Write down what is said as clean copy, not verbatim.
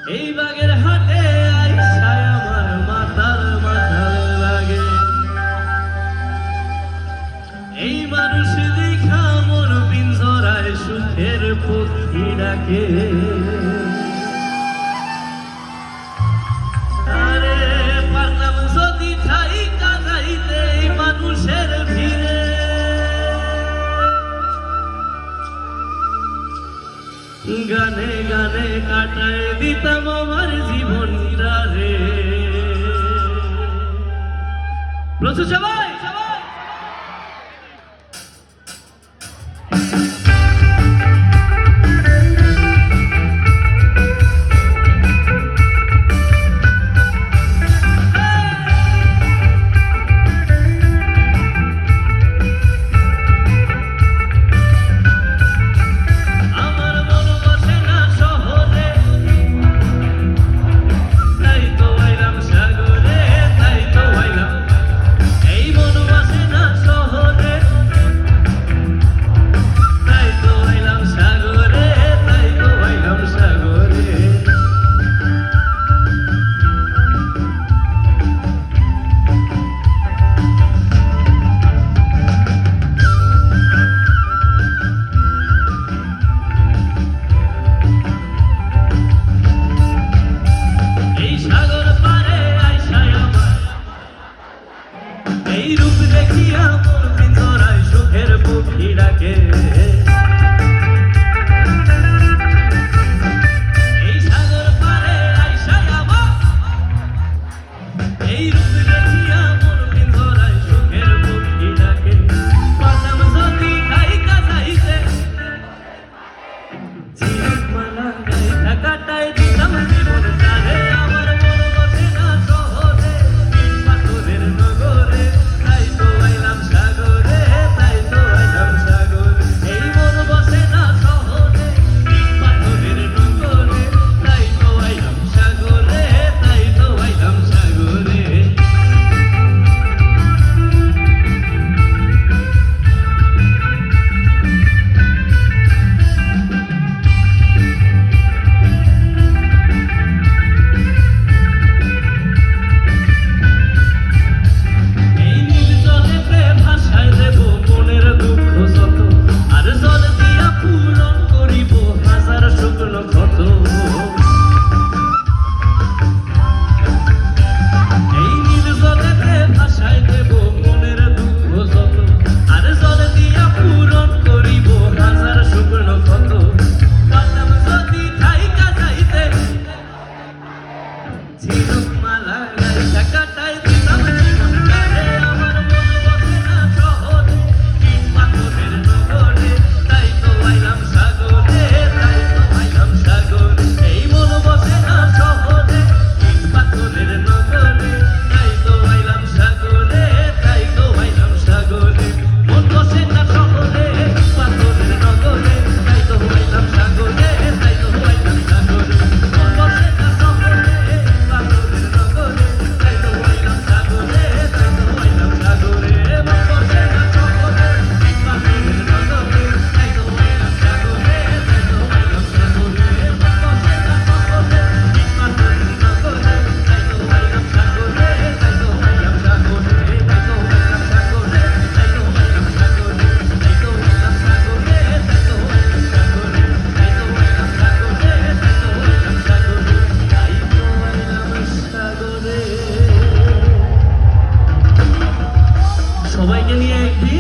এই বাগের হাটে আইসায় আমার মাতাল মাতাল লাগে। এই মানুষ দেখা মন পিঞ্জরায় সুখের পক্ষী ডাকে। আরে পারলাম যদি ঠাই কাজাইতে এই মানুষের ভিড়ে, গানে গানে কাটায় দিতাম আমার জীবনটা রে। প্রচুর সবাই এই রূপ দেখিয়া মন পিঞ্জরায় সুখের পক্ষী ডাকে। এই সাগর পারে আইসায় আমার, এই রূপ দেখিয়া মন পিঞ্জরায় সুখের পক্ষী ডাকে। পাতাম যদি খাইকা যাইতে ঝিনুক মালা গাইতা কাটায় দিতাম জীবন তারে। আমার মন বসে না শহরে পাথরের নগরে, তাই তো আইলাম সাগরে, তাই তো আইলাম সাগরে। এই মন বসে না শহরে পাথরের নগরে, তাই তো আইলাম সাগরে, তাই তো আইলাম সাগরে। ঝিনুক মালা গাইতা কাটায় দিতাম জীবন তারে। আমার মন বসে না শহরে পাথরের নগরে, তাই তো আইলাম সাগরে, তাই তো আইলাম সাগরে। এই মন বসে না শহরে পাথরের নগরে, তাই তো আইলাম সাগরে, তাই তো আইলাম সাগরে। মন বসে না শহরে পাথরের নগরে, তাই তো আইলাম সাগরে, তাই তো আইলাম সাগরে। মন বসে না শহরে সবাইকে নিয়ে একদিন